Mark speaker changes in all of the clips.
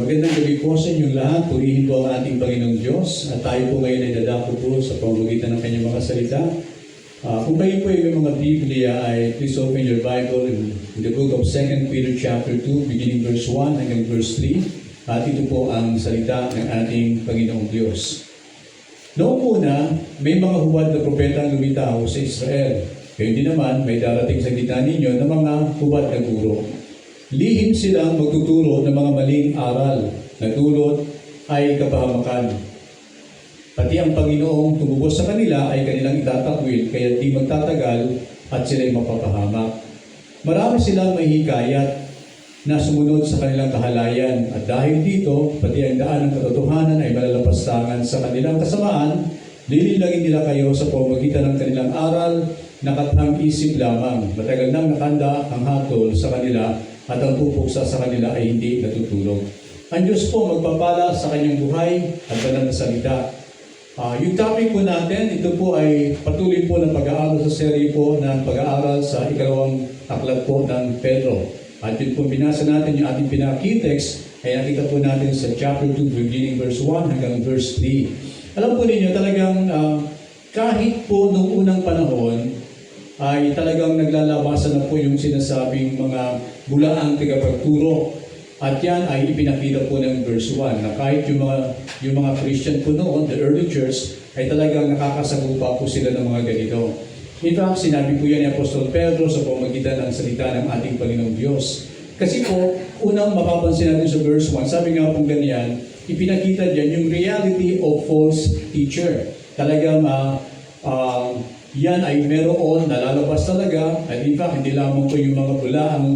Speaker 1: Magandang gabi po sa inyong lahat. Purihin po ang ating Panginoong Diyos. At tayo po ngayon ay dadako po sa pamamagitan ng kanyang mga salita. Kung kayo po ay may mga Biblia, ay please open your Bible in the book of 2 Peter chapter 2, beginning verse 1 hanggang verse 3. At ito po ang salita ng ating Panginoong Diyos. Noong una, may mga huwad na propeta ang lumitaw sa Israel. Kaya din naman, may darating sa gitna ninyo ng mga huwad na guro. Lihim silang magtuturo ng mga maling aral na dulot ay kapahamakan. Pati ang Panginoong tumubos sa kanila ay kanilang itatakwil, kaya di magtatagal at sila'y mapapahamak. Marami silang mahihikayat na sumunod sa kanilang kahalayan, at dahil dito, pati ang daan ng katotohanan ay malalapastangan sa kanilang kasamaan. Lililagin nila kayo sa pamamagitan ng kanilang aral na kathang isip lamang. Matagal nang nakanda ang hatol sa kanila, at ang pupuksa sa kanila ay hindi natutulog. Ang Diyos po magpapala sa kanyang buhay at banal na salita. Yung topic po natin, ito po ay patuloy po ng pag-aaral sa serye po ng pag-aaral sa ikalawang aklat po ng Pedro. At yun po binasa natin yung ating pinaka-key-text ay nakita po natin sa chapter 2 beginning verse 1 hanggang verse 3. Alam po ninyo talagang kahit po nung unang panahon ay talagang naglalabasan na po yung sinasabing mga bulaang tagapagturo. At yan ay ipinakita po ng verse 1 na kahit yung mga Christian po noon, the early church, ay talagang nakakasagupa po sila ng mga ganito. In fact, sinabi po yan ni Apostol Pedro sa pamamagitan ng salita ng ating Panginoong Diyos. Kasi po, unang mapapansin natin sa verse 1, sabi nga po ganyan, ipinakita dyan yung reality of false teacher. Talagang yan ay meron, nalalabas talaga, at in fact, hindi lamang po yung mga bulaang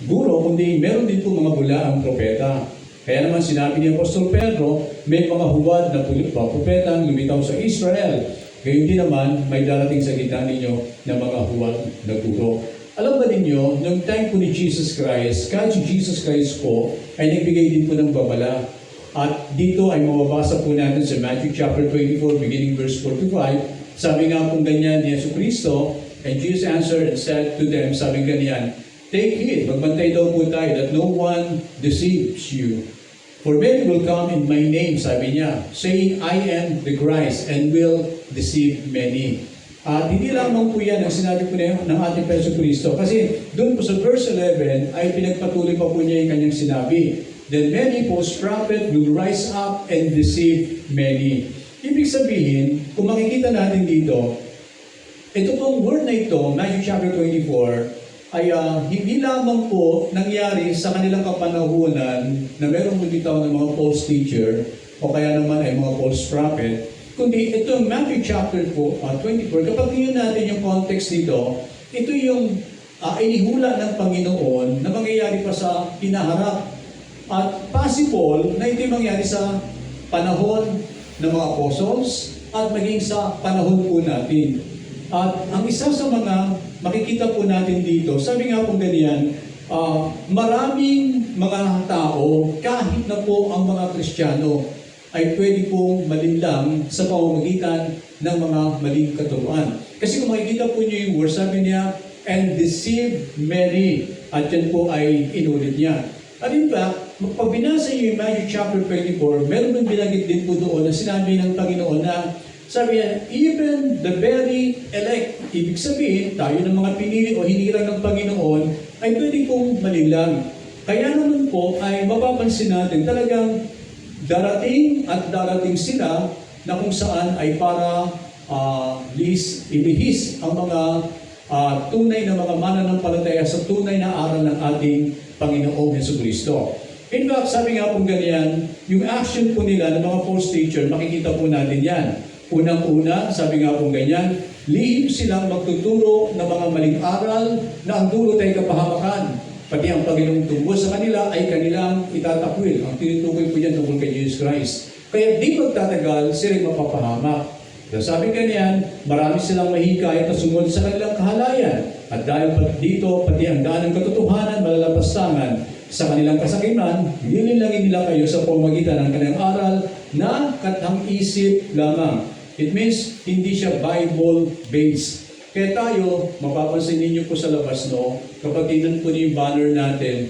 Speaker 1: guro, kundi meron din po mga bulaang propeta. Kaya naman sinabi ni Apostol Pedro, may mga huwad na propetang lumitaw sa Israel. Gayon din naman, may darating sa gitna ninyo na mga huwad na guro. Alam ba ninyo, nung time po ni Jesus Christ, kahit si Jesus Christ po, ay nagbigay din po ng babala. At dito ay mababasa po natin sa Matthew chapter 24, beginning verse 45, sabi nga pong ganyan ni Jesucristo, and Jesus answered and said to them, sabi ganyan, take heed, magbantay daw po tayo that no one deceives you. For many will come in my name, sabi niya, saying, I am the Christ, and will deceive many. At hindi lamang po yan ang sinabi po ng ating Jesucristo, kasi doon po sa verse 11 ay pinagpatuloy pa po niya yung kanyang sinabi. Then many false prophets will rise up and deceive many. Ibig sabihin, kung makikita natin dito, ito pong word na ito, Matthew chapter 24, ay hindi lamang po nangyari sa kanilang kapanahunan na merong lumitaw ng mga false teacher o kaya naman ay mga false prophet, kundi ito Matthew chapter 24, kapag tingnan natin yung context dito, ito yung inihula ng Panginoon na mangyayari pa sa hinaharap. At possible na ito yung mangyari sa panahon ng mga apostles at maging sa panahon po natin. At ang isa sa mga makikita po natin dito, sabi nga pong ganyan, maraming mga tao, kahit na po ang mga Kristiyano, ay pwede pong malinlang sa pamamagitan ng mga maling katuruan. Kasi kung makikita po niyo yung word, sabi niya, and deceive many. At yan po ay inulit niya. At in fact, pag binasa niyo yung Matthew chapter 24, meron din binanggit din po doon na sinabi ng Panginoon na sabi niya, even the very elect, ibig sabihin, tayo ng mga pinili o hinirang ng Panginoon, ay pwede pong malilang. Kaya naman po ay mapapansin natin talagang darating at darating sila na kung saan ay para ilihis ang mga tunay na mga mananampalataya sa tunay na aral ng ating Panginoong Jesucristo. In fact, sabi nga pong ganyan, yung action po nila ng mga false teacher, makikita po natin yan. Unang-una, sabi nga pong ganyan, lihim silang magtuturo ng mga maling aral na ang dulot ay kapahamakan. Pati ang Panginoong tumbos sa kanila ay kanilang itatakwil. Ang tinutukoy po yan tungkol kay Jesus Christ. Kaya di magtatagal, sila'y mapapahamak. Sabi ganyan, marami silang mahihikayat na sumunod sa kanilang kahalayan. At dahil dito, pati ang daan ng katotohanan, malalapastangan sa kanilang kasakiman, lililangin nila kayo sa pamamagitan ng kanilang aral na kathang isip lamang. It means, hindi siya Bible-based. Kaya tayo, mapapansin ninyo po sa labas, no? Kapag tingnan po niyo yung banner natin,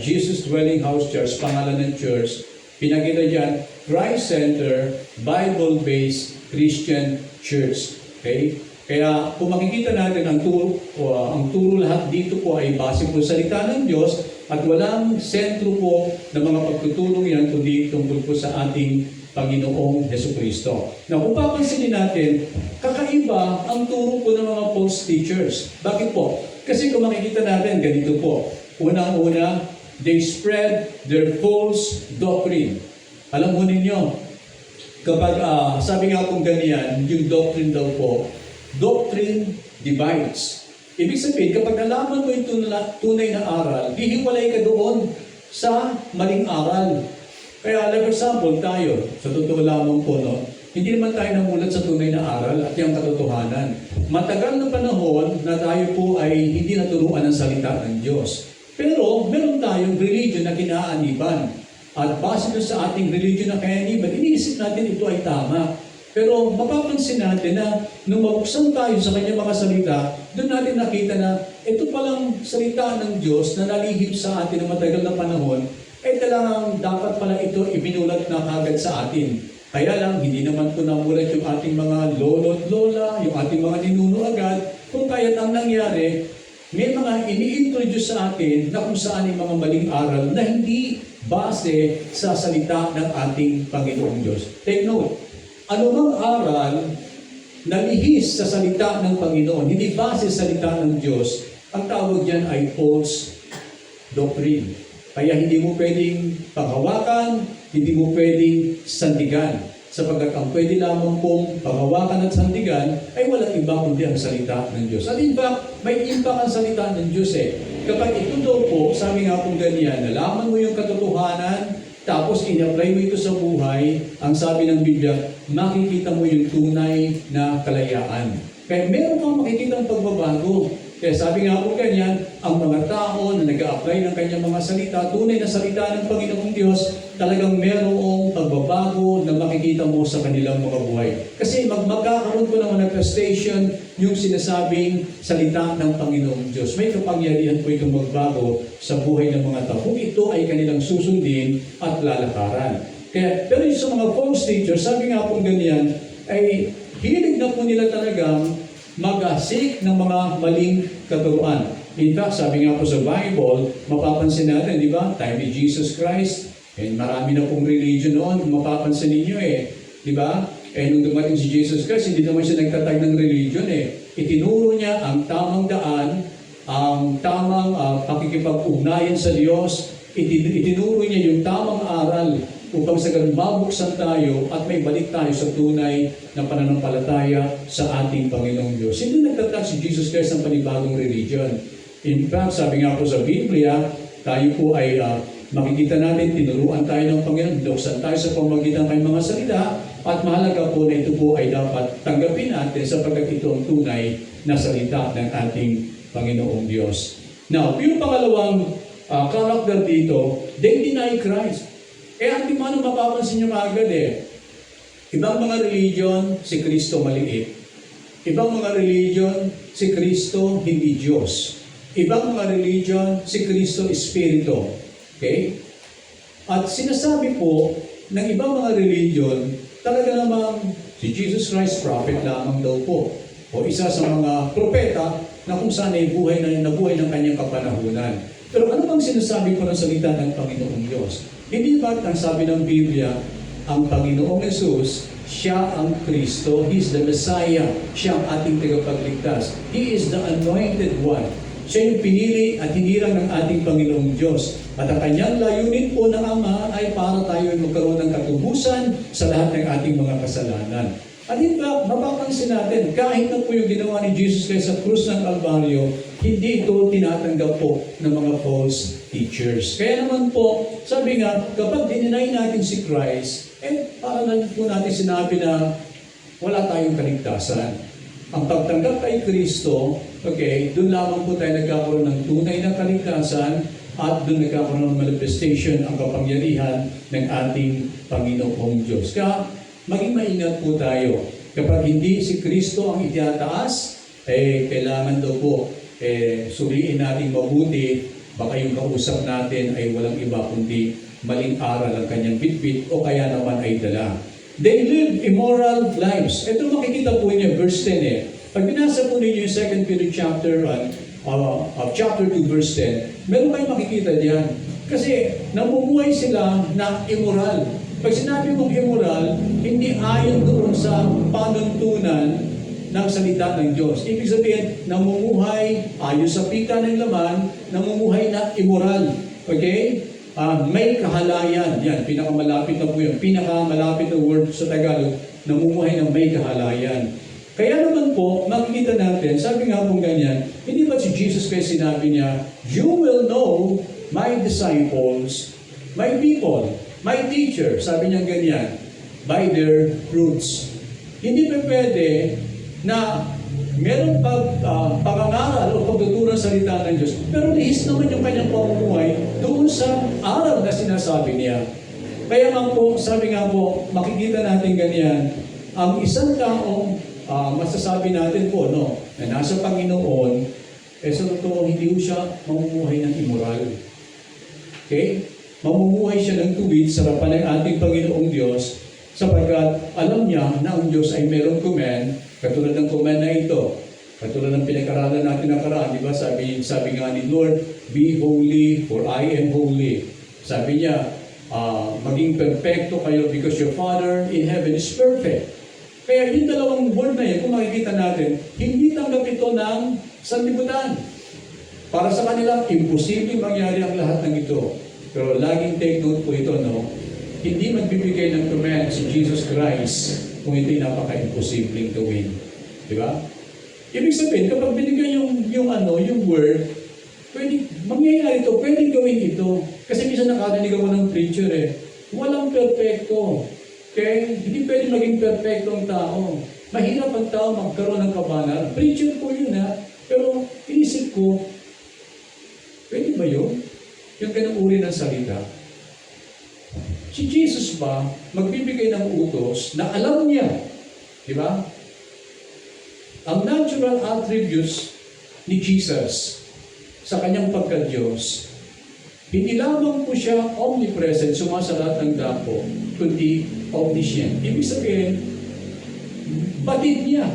Speaker 1: Jesus Dwelling House Church, pangalan ng church, pinakita dyan, Christ Center, Bible-Based Christian Church. Okay? Kaya kung makikita natin ang turo lahat dito po ay base po sa salita ng Diyos at walang sentro po ng mga pagtutulong yan kundi tungkol po sa ating Panginoong Jesucristo. Now, kung papansinin natin, kakaiba ang turo po ng mga false teachers. Bakit po? Kasi kung makikita natin, ganito po. Unang-una, they spread their false doctrine. Alam mo ninyo, kapag sabi nga kung ganyan, yung doctrine daw po, doctrine divides. Ibig sabihin, kapag nalaman mo yung tunay na aral, hihiwalay ka doon sa maling aral. Kaya, like example, tayo, sa totoo lamang po, no, hindi naman tayo namulat sa tunay na aral at yung katotohanan. Matagal na panahon na tayo po ay hindi naturuan ng salita ng Diyos. Pero, meron tayong religion na kinaaniban. At base sa ating religion na kinaaniban, iniisip natin ito ay tama. Pero mapapansin natin na nung mabuksan tayo sa kanyang mga salita, doon natin nakita na ito palang salita ng Diyos na nalihim sa atin ng matagal na panahon, ay talagang dapat pala ito ibinulat na kagad sa atin. Kaya lang, hindi naman ito namulat yung ating mga lolo at lola, yung ating mga ninuno agad. Kung kaya't ang nangyari, may mga ini-introduce sa atin na kung saan yung mga maling aral na hindi base sa salita ng ating Panginoong Diyos. Take note, anumang aral na lihis sa salita ng Panginoon, hindi base sa salita ng Diyos, ang tawag diyan ay false doctrine. Kaya hindi mo pwedeng panghawakan, hindi mo pwedeng sandigan. Sapagkat ang pwede lamang pong panghawakan at sandigan ay walang iba kundi ang salita ng Diyos. At in fact, may impact ang salita ng Diyos eh. Kapag ito daw po, sabi nga kung ganyan, nalaman mo yung katotohanan, tapos in-apply mo ito sa buhay, ang sabi ng Biblia, makikita mo yung tunay na kalayaan. Kaya meron kang makikita ang pagbabago. Kaya sabi nga po ganyan, ang mga tao na nag-a-apply ng kanyang mga salita, tunay na salita ng Panginoong Diyos, talagang merong pagbabago na makikita mo sa kanilang mga buhay. Kasi magkakaroon po ng manifestation yung sinasabing salita ng Panginoong Diyos. May kapangyarihan po itong magbago sa buhay ng mga tao. Kung ito ay kanilang susundin at lalakaran. Kaya, pero yung sa mga false teachers, sabi nga po ganyan, ay hilig na po nila talagang mag-seek ng mga maling katuruan. In fact, sabi nga po sa Bible, mapapansin natin, di ba? Time ni Jesus Christ, and marami na pong religion noon, kung mapapansin ninyo di ba? Nung dumating si Jesus Christ, hindi naman siya nagtatag ng religion Itinuro niya ang tamang daan, ang tamang pakikipag-ugnayan sa Diyos, itinuro niya yung tamang aral upang sa ganun mabuksan tayo at may balik tayo sa tunay na pananampalataya sa ating Panginoong Diyos. Hindi nagtatag si Jesus Christ ng panibagong religion. In fact, sabi nga po sa Biblia, tayo po ay makikita natin, tinuruan tayo ng Panginoon, dinuksan tayo sa pamamagitan ng mga salita, at mahalaga po na ito po ay dapat tanggapin natin sapagkat ito ang tunay na salita ng ating Panginoong Diyos. Now, yung pangalawang character dito, they deny Christ. Hindi mo mapapansin nyo agad Ibang mga religion, si Kristo maliit. Ibang mga religion, si Kristo hindi Diyos. Ibang mga religion, si Kristo Espiritu. Okay? At sinasabi po ng ibang mga religion, talaga namang si Jesus Christ, prophet lamang daw po. O isa sa mga propeta na kung saan ay buhay ng kanyang kapanahunan. Pero ano bang sinasabi po ng salita ng Panginoong Diyos? Hindi ba ang sabi ng Biblia, ang Panginoong Jesus, siya ang Kristo, He is the Messiah, siya ang ating tagapagligtas. He is the anointed one. Siya yung pinili at hinirang ng ating Panginoong Diyos. At ang kanyang layunin po ng Ama ay para tayo magkaroon ng katubusan sa lahat ng ating mga kasalanan. At in fact, mapapansin natin, kahit na po yung ginawa ni Jesus Christ sa krus ng Kalbaryo, hindi ito tinatanggap po ng mga false teachers. Kaya naman po, sabi nga, kapag dininay natin si Christ, para lang po natin sinabi na wala tayong kaligtasan. Ang pagtanggap kay Kristo, doon lamang po tayo nagkakaroon ng tunay na kaligtasan at doon nagkakaroon ng manifestation ang kapangyarihan ng ating Panginoong Diyos. Kaya maging maingat po tayo. Kapag hindi si Kristo ang itataas, kailangan daw po suriin natin mabuti baka yung kausap natin ay walang iba kundi maling aral ang kanyang bitbit o kaya naman ay dala. They live immoral lives. Ito makikita po niyo, verse 10 eh. Pag binasa po ninyo yung 2 Peter chapter 2 verse 10, meron kayong makikita diyan. Kasi namumuhay sila na immoral. Pag sinabi mong immoral, hindi ayon doon sa panuntunan ng salita ng Diyos. Ibig sabihin, namumuhay ayon sa pika ng laman, namumuhay na immoral. Okay? May kahalayan. Yan, pinakamalapit na po yun. Pinakamalapit na word sa Tagalog, namumuhay na may kahalayan. Kaya naman po, makikita natin, sabi nga po ganyan, hindi ba si Jesus Christ sinabi niya, "You will know my disciples, my people, my teacher," sabi niya ganyan, "by their fruits." Hindi pa pwede na merong pangangaral o pagtuturo sa salita ng Diyos, pero lihis naman yung kanyang pamumuhay doon sa aral na sinasabi niya. Kaya nga po, sabi nga po, makikita natin ganyan, ang isang taong masasabi natin po, no, na nasa Panginoon, sa totoo, hindi po siya mamumuhay ng immoral. Okay? Mamumuhay siya ng tuwid sa harapan ng ating Panginoong Diyos, sapagkat alam niya na ang Diyos ay merong command, katulad ng command na ito, katulad ng pinag-aralan natin nakaraan, di ba? Sabi nga ni Lord, "Be holy, for I am holy." Sabi niya, maging perfecto kayo because your Father in heaven is perfect. Kaya yung dalawang word na yun, kung makikita natin, hindi tanggap ito ng sanlibutan. Para sa kanila, imposible mangyari ang lahat ng ito. Pero laging take note po ito, no? Hindi magbibigay ng command si Jesus Christ kung ito'y napaka-imposibleng gawin. Di ba? Ibig sabihin, kapag binigay yung word, pwede, mangyayari ito, pwede gawin ito. Kasi minsan nakarinig ako ng preacher walang perfecto. Okay? Hindi pwede maging perfecto ang tao. Mahirap ang tao magkaroon ng kabanalan. Preacher po yun pero inisip ko, pwede ba yun? Yung ganang uri ng salita. Si Jesus ba, magbibigay ng utos na alam niya, di ba? Ang natural attributes ni Jesus sa kanyang pagka-Diyos, hindi lamang po siya omnipresent, sumasalat ng dako, kundi omniscient. Ibig sabihin, batid niya.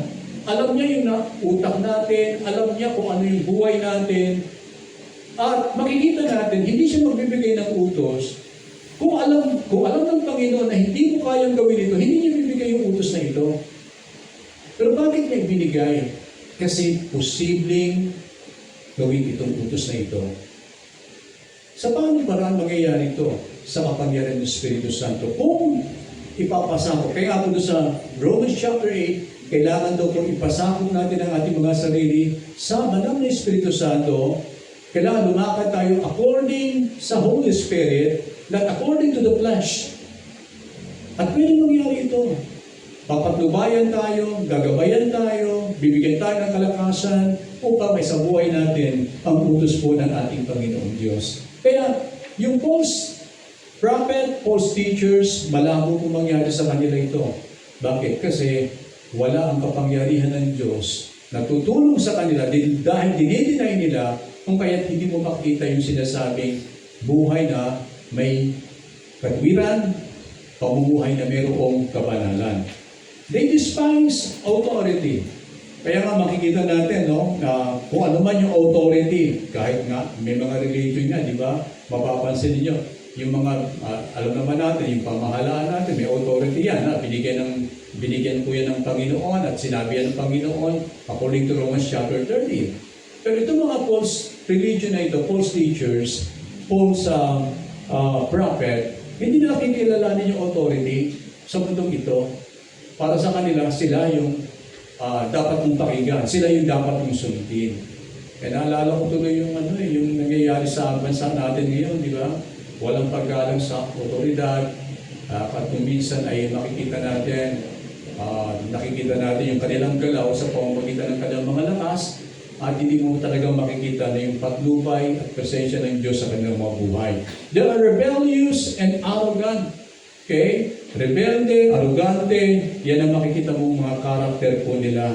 Speaker 1: Alam niya yung utak natin, alam niya kung ano yung buhay natin, at makikita natin, hindi siya magbibigay ng utos. Kung alam ng Panginoon na hindi mo kayang gawin ito, hindi niya bibigay yung utos na ito. Pero bakit niya binigay? Kasi posibleng gawin itong utos na ito. Sa paano paraan mangyayari ito? Sa kapangyarihan ng Espiritu Santo. Kung ipapasakop, kaya po doon sa Romans chapter 8, kailangan daw kung ipasakop natin ang ating mga sarili sa banal na Espiritu Santo, kailangan lumakad tayo according sa Holy Spirit, not according to the flesh. At pwede mangyari ito. Papatnubayan tayo, gagabayan tayo, bibigyan tayo ng kalakasan upang may sa buhay natin ang utos po ng ating Panginoong Diyos. Kaya yung false prophet, false teachers, malabo po mangyari sa kanila ito. Bakit? Kasi wala ang kapangyarihan ng Diyos na tutulong sa kanila dahil dinidinay nila kung kaya't hindi mo makita yung sinasabing buhay na may katwiran, pamumuhay na mayroong kabanalan. They despise authority. Kaya nga makikita natin, no, na kung ano man yung authority, kahit nga may mga religion nga, di ba? Mapapansin niyo yung mga, alam naman natin, yung pamahalaan natin, may authority yan. Binigyan po yan ng Panginoon at sinabi yan ng Panginoon according to Romans chapter 13. Pero itong mga false religion na ito, false teachers, false prophet, hindi na kilalanin yung authority sa mundong ito. Para sa kanila, sila yung dapat mong pakinggan. Sila yung dapat mong sundin. Kaya naalala ko tuloy yung nangyayari sa bansa natin ngayon, di ba? Walang paggalang sa otoridad. At kung minsan ay nakikita natin yung kanilang galaw sa pamamagitan ng kanilang mga lakas, at hindi mo talagang makikita na yung patnubay at presensya ng Diyos sa kanilang mga buhay. They are rebellious and arrogant. Okay? Rebelde, arrogante, yan ang makikita mong mga karakter po nila.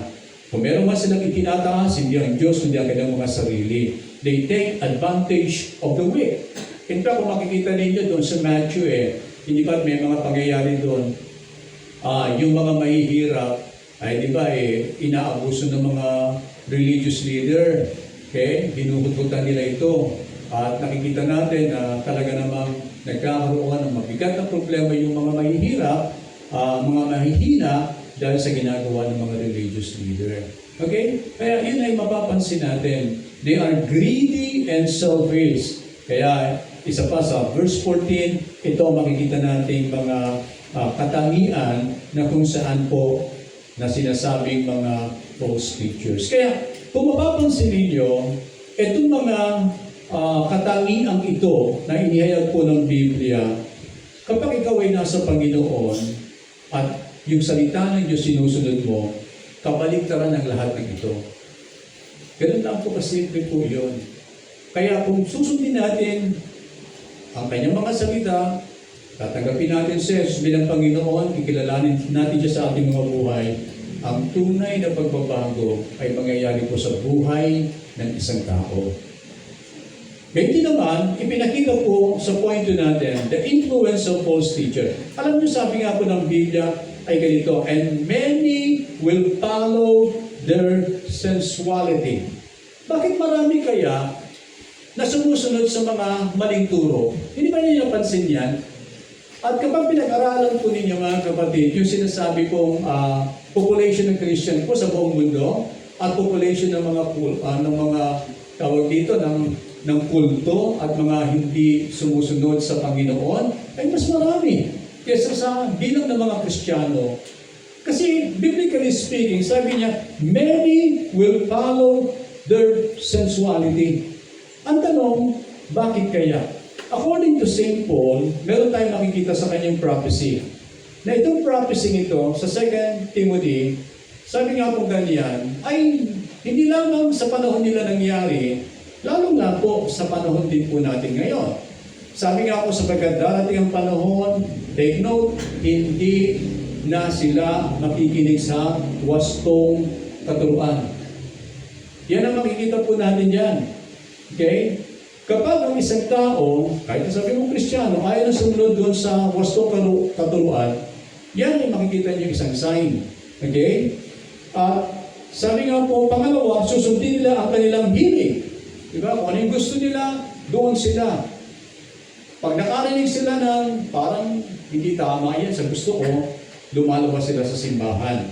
Speaker 1: Kung meron man silang itinataas, hindi ang Diyos, hindi ang kanilang mga sarili. They take advantage of the weak. In fact, kung makikita ninyo doon sa Matthew, hindi ba may mga pangyayari doon, yung mga mahihirap, ay di ba, inaabuso ng mga religious leader. Okay? Hinuhututan nila ito. At nakikita natin na talaga namang nagkakaroon ng mabigat na problema yung mga mahihirap, mga mahihina dahil sa ginagawa ng mga religious leader. Okay? Kaya yun ay mapapansin natin. They are greedy and selfish. Kaya isa pa sa verse 14, ito makikita natin mga katangian na kung saan po na sinasabing mga false teachers. Kaya kung mapapansin ninyo, itong mga katangian ito na inihayag po ng Biblia, kapag ikaw ay nasa Panginoon at yung salita ng Diyos sinusunod mo, kabaligtaran ang lahat ng ito. Ganun lang po kasimple po yun. Kaya kung susundin natin ang kanyang mga salita, tatanggapin natin siya bilang Panginoon, ikilalanin natin siya sa ating mga buhay, ang tunay na pagbabago ay mangyayari po sa buhay ng isang tao. Ganyan naman, ipinakita po sa point natin, the influence of false teacher. Alam niyo, sabi nga po ng Biblia ay ganito, and many will follow their sensuality. Bakit marami kaya na sumusunod sa mga maling turo? Hindi ba niyo napansin yan? At kapag pinag-aralan po ninyo mga kapatid, yung sinasabi pong population ng Christian po sa buong mundo at population ng mga tawag dito ng kulto at mga hindi sumusunod sa Panginoon ay mas marami kaysa sa bilang ng mga Kristiyano. Kasi biblically speaking, sabi niya, many will follow their sensuality. Ang tanong, bakit kaya? According to St. Paul, meron tayong makikita sa kanyang prophecy. Na itong prophecy ito, sa 2 Timothy, sabi nga po ganyan, ay hindi lamang sa panahon nila nangyari, lalong na po sa panahon din po natin ngayon. Sabi nga po sapagkat darating ang panahon, take note, hindi na sila makikinig sa wastong katuruan. Yan ang makikita po natin dyan. Okay? Kapag ang isang tao, kahit sabi mo Kristiyano, ayaw na sumunod doon sa wastong katuruan, yan ay makikita niyo isang sign. Okay? Sabi nga po, pangalawa, susundin nila ang kanilang hilig. Diba? Kung ano yung gusto nila, doon sila. Pag nakarinig sila ng parang hindi tama yan sa gusto ko, lumalabas sila sa simbahan.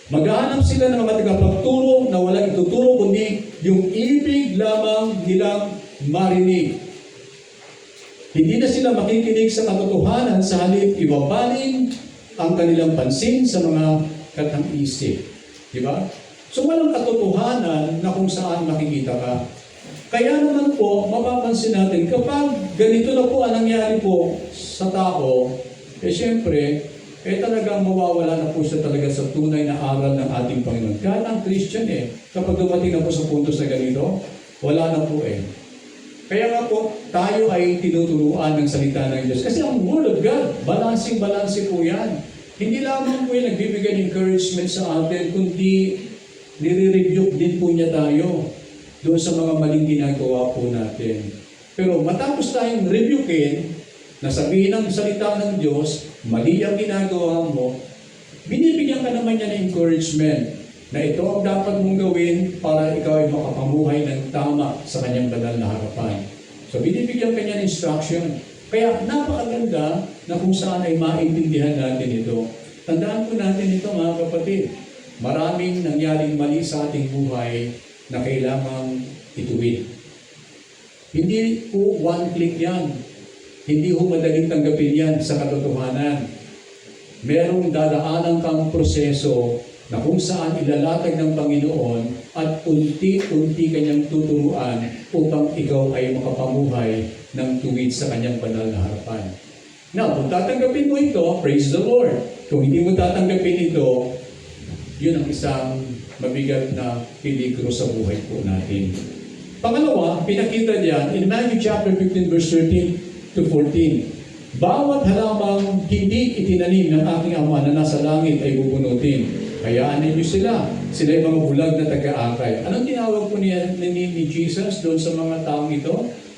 Speaker 1: Maghahanap sila ng mga tagapagturo na walang ituturo kundi yung ibig lamang nilang marinig. Hindi na sila makikinig sa katotohanan sa halip ibabaling ang kanilang pansin sa mga katang-isip. Diba? So walang katotohanan na kung saan makikita ka. Kaya naman po, mapapansin natin, kapag ganito na po ang nangyari po sa tao, siyempre, talagang mawawala na po siya talaga sa tunay na aral ng ating Panginoon. Kaya ang Christian kapag dumating na po sa puntos na ganito, wala na po Kaya nga po, tayo ay tinuturuan ng salita ng Diyos. Kasi ang Word of God, balansing po yan. Hindi lamang po yung nagbibigay ng encouragement sa atin, kundi nire-rebuke din po niya tayo doon sa mga maling ginagawa po natin. Pero matapos tayong rebukein, na sabihin ng salita ng Diyos, mali ang ginagawa mo, binibigyan ka naman niya ng encouragement na ito ang dapat mong gawin para ikaw ay makapamuhay ng tama sa kanyang banal na harapan. So binibigyan ka niya ng instruction. Kaya napakaganda na kung saan ay maintindihan natin ito. Tandaan po natin ito mga kapatid. Maraming nangyaring mali sa ating buhay na kailangang ituwid. Hindi po one click yan. Hindi ho madaling tanggapin yan sa katotohanan. Merong dadaanan kang proseso na kung saan ilalatag ng Panginoon at unti-unti kanyang tuturuan upang ikaw ay makapamuhay ng tuwid sa kanyang banal na harapan. Now, kung tatanggapin mo ito, praise the Lord. Kung hindi mo tatanggapin ito, yun ang isang mabigat na peligro sa buhay po natin. Pangalawa, pinakita diyan in Matthew chapter 15 verse 13 to 14. Bawat halamang hindi itinanim ng aking Ama na nasa langit ay bubunutin. Hayaan ninyo sila. Sila yung mga bulag na taga-akay. Anong tinawag po ni Jesus doon sa mga taong ito?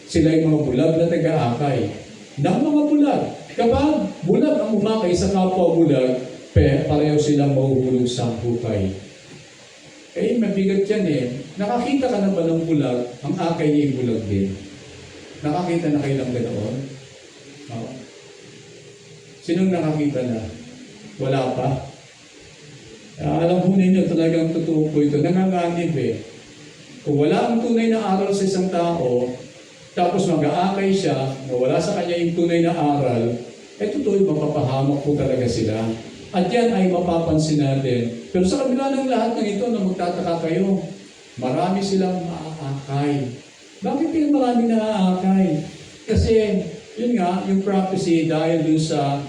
Speaker 1: Sila yung mga bulag na taga-akay. Ng mga bulag. Kapag bulag ang umakay sa kapwa bulag, pareho silang mahuhulog sa hukay. Mabigat yan eh. Nakakita ka na ba ng bulag? Ang akay niya yung bulag din. Nakakita na kayo ng ganoon? Oh. Sinong nakakita na? Wala pa? Alam po ninyo, talagang totoo po ito. Nanganganib eh. Kung wala ang tunay na aral sa isang tao, tapos mag-aakay siya, na wala sa kanya yung tunay na aral, totoo, mapapahamak po talaga sila. At yan ay mapapansin natin. Pero sa kabila ng lahat ng ito na magtataka kayo, marami silang maaakay. Bakit kayo marami naaakay? Kasi, yun nga, yung prophecy dahil dun sa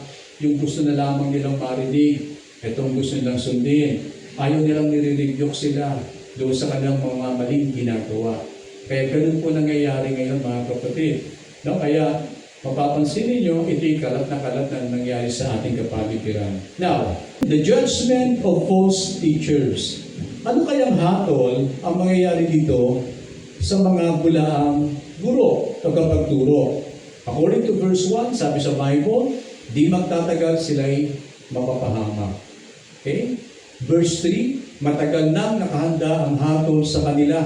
Speaker 1: yung gusto na lamang nilang marinig, itong gusto nilang sundin, ayaw nilang niririgyok sila doon sa kanilang mga maling ginagawa. Kaya ganun po nangyayari ngayon mga kapatid. No? Kaya mapapansin ninyo, ito'y kalat na nangyayari sa ating kapaligiran. Now, the judgment of false teachers. Ano kayang hatol ang mangyayari dito sa mga bulaang guro o kapagturo? According to verse 1, sabi sa Bible, di magtatagal sila'y mapapahamak. Okay? Verse 3, matagal nang nakahanda ang hatol sa kanila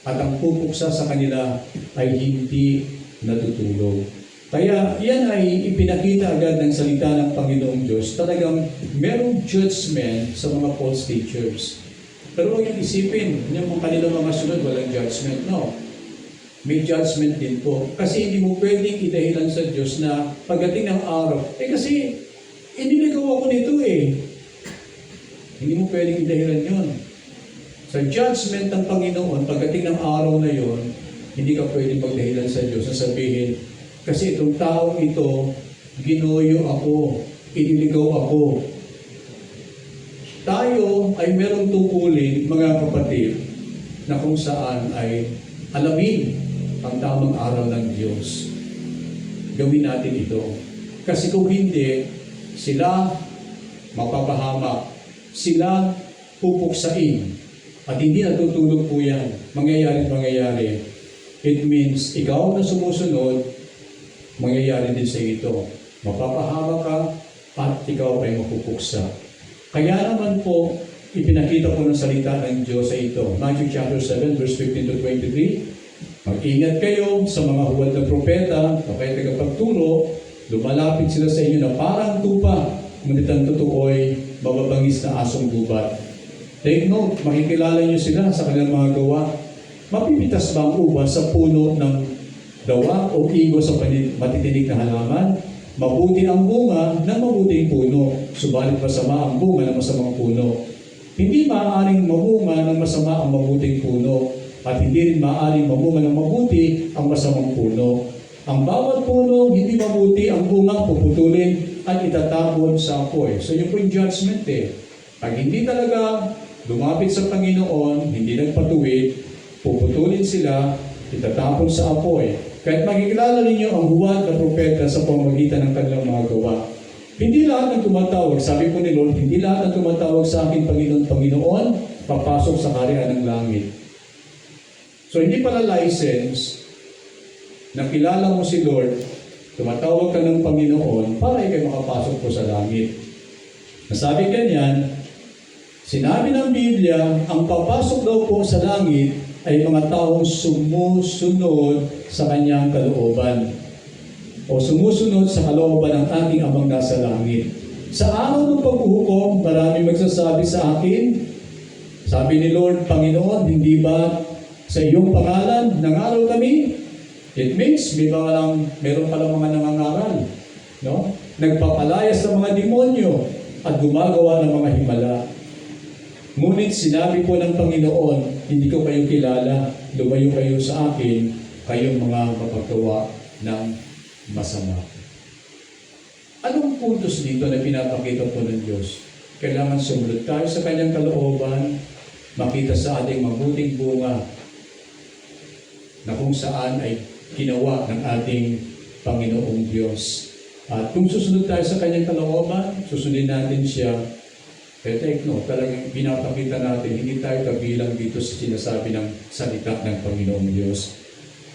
Speaker 1: at ang pupuksa sa kanila ay hindi natutulog. Kaya yan ay ipinakita agad ng salita ng Panginoong Diyos. Talagang merong judgment sa mga false teachers. Pero huwag yung isipin, yung kanilang mga sunod, walang judgment. No. May judgment din po. Kasi hindi mo pwedeng idahilan sa Diyos na pagdating ng araw, kasi iniligaw ako nito eh. Hindi mo pwedeng idahilan yun. Sa judgment ng Panginoon, pagdating ng araw na yon, hindi ka pwedeng magdahilan sa Diyos na sabihin, kasi itong taong ito, ginoyo ako, iniligaw ako. Tayo ay merong tungkulin, mga kapatid, na kung saan ay alamin ang tamang aral ng Diyos. Gawin natin ito. Kasi kung hindi, sila mapapahamak, sila pupuksain, at hindi natutulog po yan. Mangyayari. It means, ikaw na sumusunod, mangyayari din sa ito. Mapapahamak ka, at ikaw ay mapupuksa. Kaya naman po, ipinakita po ng salita ng Diyos sa ito. Matthew chapter 7, verse 15 to 23. Mag-ingat kayo sa mga huwad na propeta, kapag tagapagturo, lumalapit sila sa inyo na parang tupa, ngunit ang totoo ay mababangis na asong gubat. Take note, makikilala niyo sila sa kanilang mga gawa. Mapipitas ba ang uba sa puno ng dawa o igo sa matitinig na halaman? Mabuti ang bunga ng mabuting puno, subalit masama ang bunga ng masamang puno. Hindi maaaring mamunga ng masama ang mabuting puno, at hindi rin maaaring mamunga ng mabuti ang masamang puno. Ang bawat puno, hindi mabuti ang bunga, puputulin at itatapon sa apoy. So yun po yung judgment eh. Pag hindi talaga lumapit sa Panginoon, hindi nagpatuwid, puputulin sila, itatapon sa apoy. Kahit makikilala ninyo ang huwad na propeta sa pamamagitan ng kanilang mga gawa. Hindi lahat ng tumatawag, sabi po ni Lord, hindi lahat ng tumatawag sa akin, Panginoon, papasok sa kaharian ng langit. So hindi pala license na kilala mo si Lord, tumatawag ka ng Panginoon para ikaw makapasok po sa langit. Nasabi ganyan, sinabi ng Biblia, ang papasok daw po sa langit ay mga taong sumusunod sa kanyang kalooban o sumusunod sa kalooban ng ating Amang nasa langit. Sa araw ng paghuhukom, marami magsasabi sa akin, sabi ni Lord, Panginoon, hindi ba sa iyong pangalan nangaral kami? It means meron palang mga nangangaral, no? Nagpapalayas ng mga demonyo at gumagawa ng mga himala. Ngunit sinabi po ng Panginoon, hindi ko kayo kilala, lumayo kayo sa akin, kayong mga mapagawa ng masama. Anong puntos dito na pinapakita po ng Diyos? Kailangan sumunod tayo sa kanyang kalooban, makita sa ating mabuting bunga na kung saan ay ginawa ng ating Panginoong Diyos. At kung susunod tayo sa kanyang kalooban, susundin natin siya, Pero take note, talagang pinapakita natin, hindi tayo kabilang dito sa sinasabi ng salita ng Panginoong Diyos.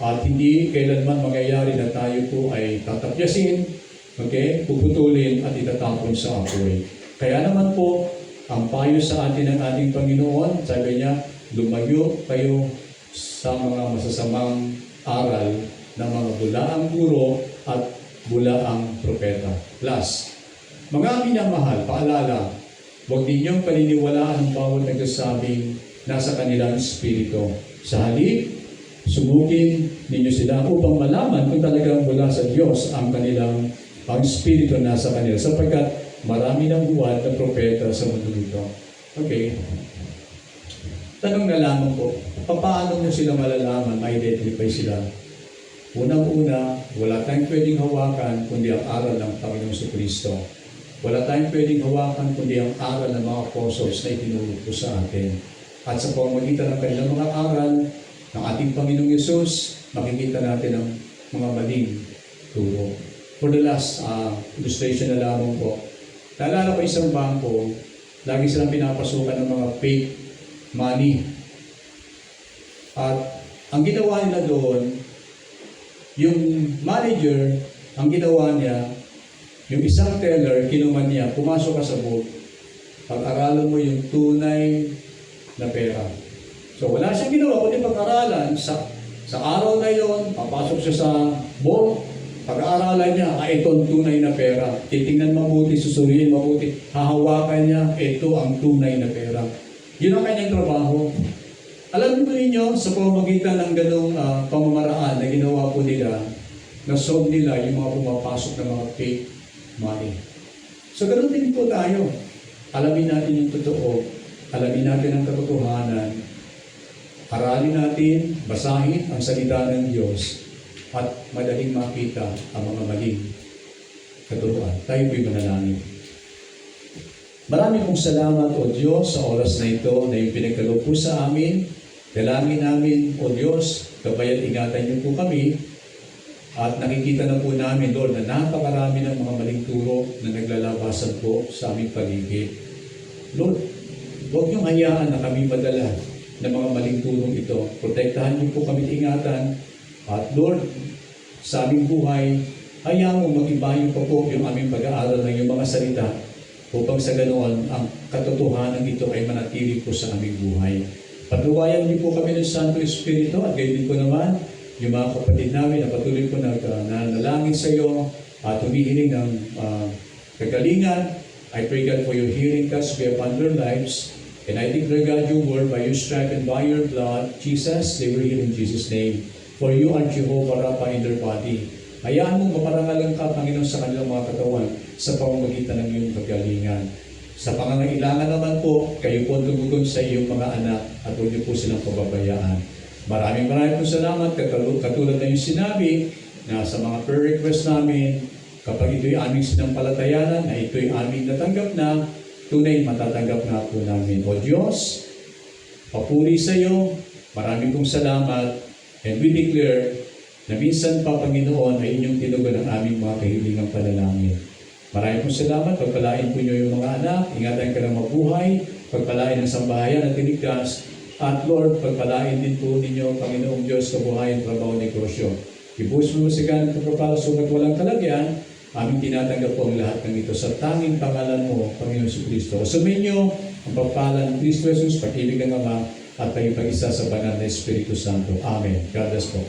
Speaker 1: At hindi kailanman mangyayari na tayo po ay tatapyasin, okay, puputulin at itatapon sa apoy. Kaya naman po, ang payo sa atin ng ating Panginoon, sabi niya, lumayo kayo sa mga masasamang aral ng mga bulaang guro at bulaang propeta. Plus, mga minamahal, paalala, huwag ninyong paniniwalaan ang bawat nagsasabing nasa kanilang espiritu. Sa halip, subukin ninyo sila upang malaman kung talagang mula sa Diyos ang kanilang ang espiritu nasa kanila, sapagkat marami ng buwan na propeta sa mundo nito. Okay. Tanong na lamang po, paano nyo sila malalaman, ma-identify sila? Unang-una, wala tayong pwedeng hawakan kundi ang aral ng Panginoong Kristo. Wala tayong pwedeng hawakan kundi ang aral ng mga apostles na itinuro po sa atin. At sa pamamagitan ng kanilang mga aral ng ating Panginoong Yesus, makikita natin ang mga maling turo. For the last illustration na lamang po, naalala ko isang bangko, lagi silang pinapasukan ng mga fake money. At ang ginawa nila doon, yung manager, ang ginawa niya, yung isang teller, kinuman niya, pumasok ka sa booth, pag-aralan mo yung tunay na pera. So wala siyang ginawa, kundi pag-aralan, sa araw na yon, papasok siya sa booth, pag-aaralan niya, itong tunay na pera. Titingnan mabuti, susuriin mabuti, hahawakan niya, ito ang tunay na pera. Yun ang kanyang trabaho. Alam mo ninyo, sa pamamagitan ng ganong pamamaraan na ginawa po nila, na-solve nila yung mga pumapasok ng mga fake money. So ganoon din po tayo. Alamin natin yung totoo, alamin natin ang katotohanan, aralin natin, basahin ang salita ng Diyos, at madaling makita ang mga maling katuruan. Tayo po'y manalangin. Marami pong salamat, O Diyos, sa oras na ito na yung pinagkaloob po sa amin. Dalangin namin, O Diyos, kabayan ingatan niyo po kami. At nakikita na po namin, Lord, na napakarami ng mga maling turo na naglalabasan po sa aming paligid. Lord, huwag niyong hayaan na kami madala ng mga maling turong ito. Protektahan niyo po kami ingatan. At Lord, sa aming buhay, hayaan mo mag-ibayo pa po yung aming pag-aaral ng iyong mga salita upang sa ganoon, ang katotohanan ito ay manatili po sa aming buhay. Patuwayan niyo po kami ng Santo Espiritu at gayon din po naman yung mga kapatid namin na patuloy po nanalangin sa iyo at humihiling ng kagalingan. I pray God for your healing touch be upon their lives. And I declare God your word by your stripe and by your blood, Jesus, they were healed in Jesus' name. For you are Jehovah Rapha in their body. Hayaan mo maparangalan ka, Panginoon, sa kanilang mga katawan sa pamamagitan ng iyong kagalingan. Sa pangangailangan naman po, kayo po tumugon sa iyong mga anak at huwag niyo po silang pababayaan. Maraming po salamat, katulad na yung sinabi na sa mga prayer request namin, kapag ito'y aming sinampalatayanan, na ito'y aming natanggap na, tunay matatanggap na po namin. O Diyos, papuri sa iyo, maraming pong salamat, and we declare na minsan pa, Panginoon, ay inyong tinugon ang aming mga kahilingang panalangin. Maraming pong salamat, pagpalain po niyo yung mga anak, ingatan ka ng mabuhay, pagpalain ng sambahayan at tinigtas, at Lord, pagpalain din po ninyo, Panginoong Diyos, kabuhayan, trabaho, negosyo. Ibuhos mo sa ganang kapapala, sugat walang kalagyan, aming tinatanggap po ang lahat ng ito sa tanging pangalan mo, Panginoon Kristo. Sumainyo ang pagpala ng Kristo Jesus, pag-ibig ng Ama, at pag-isa sa banal na Espiritu Santo. Amen. God bless po.